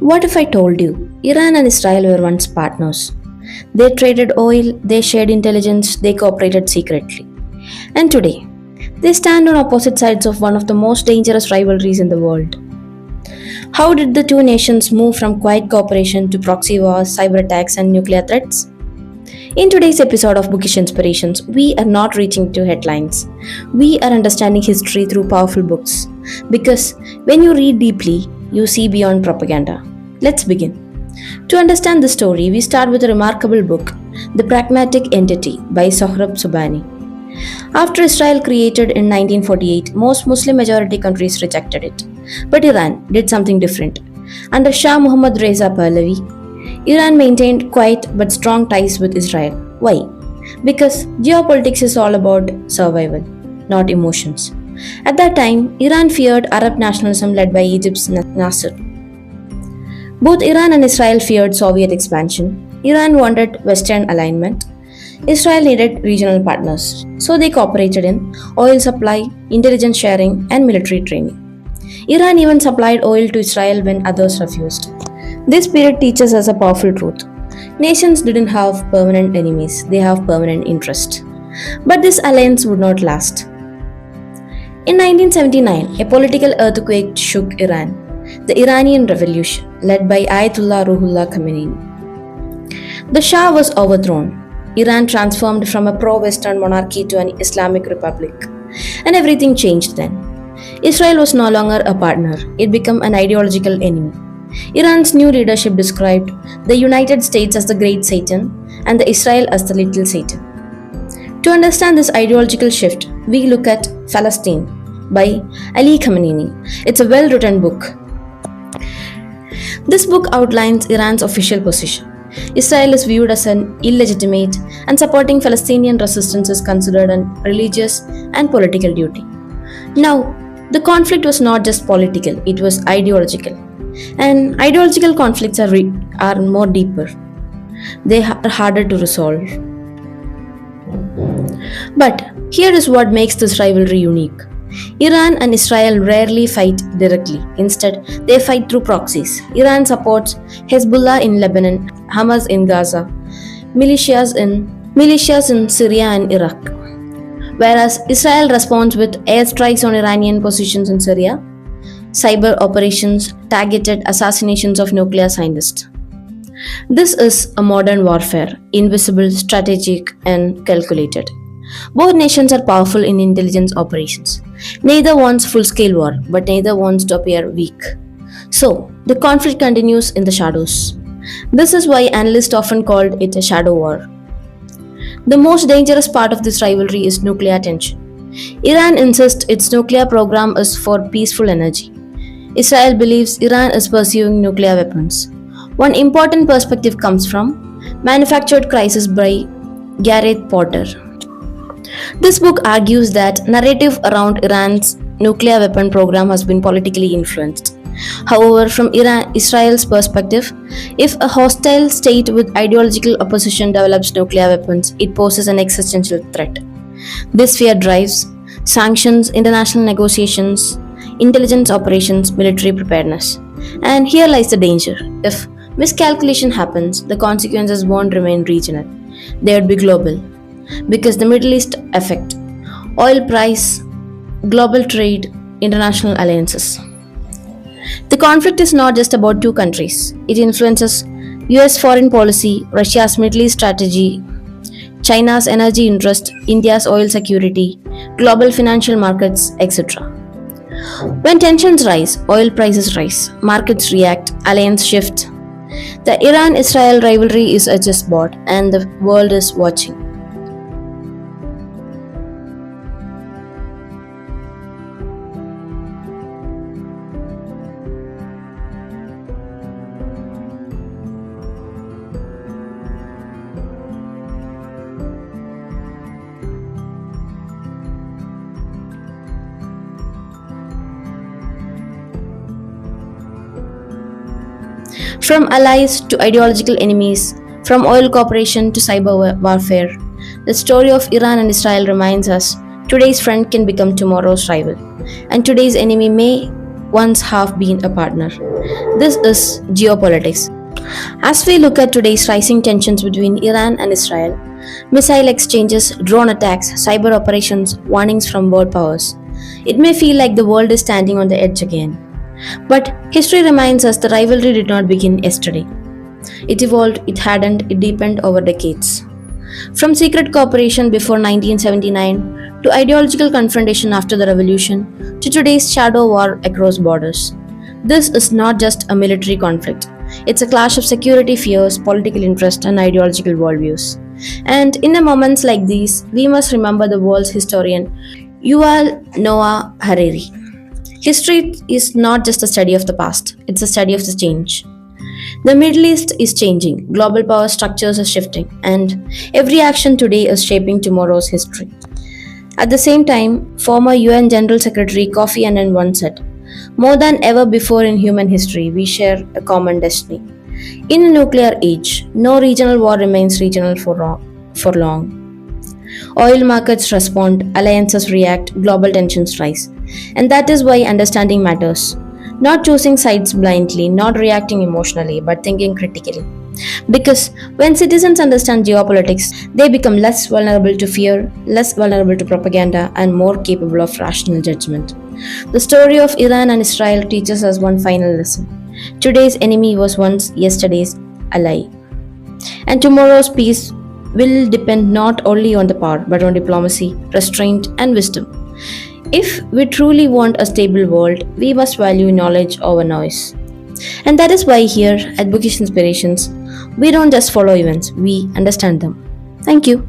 What if I told you Iran and Israel were once partners? They traded oil, they shared intelligence, they cooperated secretly. And today, they stand on opposite sides of one of the most dangerous rivalries in the world. How did the two nations move from quiet cooperation to proxy wars, cyber attacks, and nuclear threats? In today's episode of Bookish Inspirations, we are not reaching to headlines. We are understanding history through powerful books. Because when you read deeply, you see beyond propaganda. Let's begin. To understand the story, we start with a remarkable book, The Pragmatic Entente by Sohrab Sobhani. After Israel created in 1948, most Muslim majority countries rejected it. But Iran did something different. Under Shah Muhammad Reza Pahlavi, Iran maintained quiet but strong ties with Israel. Why? Because geopolitics is all about survival, not emotions. At that time, Iran feared Arab nationalism led by Egypt's Nasser. Both Iran and Israel feared Soviet expansion. Iran wanted Western alignment. Israel needed regional partners, so they cooperated in oil supply, intelligence sharing, and military training. Iran even supplied oil to Israel when others refused. This period teaches us a powerful truth. Nations didn't have permanent enemies, they have permanent interest. But this alliance would not last. In 1979, a political earthquake shook Iran, the Iranian Revolution, led by Ayatollah Ruhollah Khamenei. The Shah was overthrown. Iran transformed from a pro-Western monarchy to an Islamic republic. And everything changed then. Israel was no longer a partner, it became an ideological enemy. Iran's new leadership described the United States as the Great Satan and the Israel as the Little Satan. To understand this ideological shift, we look at Palestine by Ali Khamenei. It's a well-written book. This book outlines Iran's official position. Israel is viewed as an illegitimate, and supporting Palestinian resistance is considered a religious and political duty. Now, the conflict was not just political, it was ideological. And ideological conflicts are more deeper. They are harder to resolve. But here is what makes this rivalry unique. Iran and Israel rarely fight directly. Instead, they fight through proxies. Iran supports Hezbollah in Lebanon, Hamas in Gaza, militias in Syria and Iraq. Whereas Israel responds with airstrikes on Iranian positions in Syria, cyber operations, targeted assassinations of nuclear scientists. This is a modern warfare, invisible, strategic, and calculated. Both nations are powerful in intelligence operations. Neither wants full-scale war, but neither wants to appear weak. So, the conflict continues in the shadows. This is why analysts often called it a shadow war. The most dangerous part of this rivalry is nuclear tension. Iran insists its nuclear program is for peaceful energy. Israel believes Iran is pursuing nuclear weapons. One important perspective comes from Manufactured Crisis by Gareth. This book argues that narrative around Iran's nuclear weapon program has been politically influenced. However, from Israel's perspective, if a hostile state with ideological opposition develops nuclear weapons, it poses an existential threat. This fear drives sanctions, international negotiations, intelligence operations, military preparedness. And here lies the danger. If miscalculation happens, the consequences won't remain regional. They would be global. Because the Middle East affect oil price, global trade, international alliances. The conflict is not just about two countries. It influences US foreign policy, Russia's Middle East strategy, China's energy interest, India's oil security, global financial markets, etc. When tensions rise, oil prices rise, markets react, alliances shift. The Iran-Israel rivalry is a chessboard and the world is watching. From allies to ideological enemies, from oil cooperation to cyber warfare, the story of Iran and Israel reminds us today's friend can become tomorrow's rival, and today's enemy may once have been a partner. This is geopolitics. As we look at today's rising tensions between Iran and Israel, missile exchanges, drone attacks, cyber operations, warnings from world powers, it may feel like the world is standing on the edge again. But history reminds us the rivalry did not begin yesterday. It evolved, it hardened, it deepened over decades. From secret cooperation before 1979 to ideological confrontation after the revolution to today's shadow war across borders. This is not just a military conflict. It's a clash of security fears, political interest, and ideological worldviews. And in the moments like these, we must remember the world's historian Yuval Noah Harari. History is not just a study of the past, it's a study of the change. The Middle East is changing, global power structures are shifting, and every action today is shaping tomorrow's history. At the same time, former UN General Secretary Kofi Annan once said, "More than ever before in human history, we share a common destiny." In a nuclear age, no regional war remains regional for long. Oil markets respond, alliances react, global tensions rise. And that is why understanding matters. Not choosing sides blindly, not reacting emotionally, but thinking critically. Because when citizens understand geopolitics, they become less vulnerable to fear, less vulnerable to propaganda, and more capable of rational judgment. The story of Iran and Israel teaches us one final lesson. Today's enemy was once yesterday's ally. And tomorrow's peace will depend not only on the power, but on diplomacy, restraint, and wisdom. If we truly want a stable world, we must value knowledge over noise. And that is why here at Bookish Inspirations, we don't just follow events, we understand them. Thank you.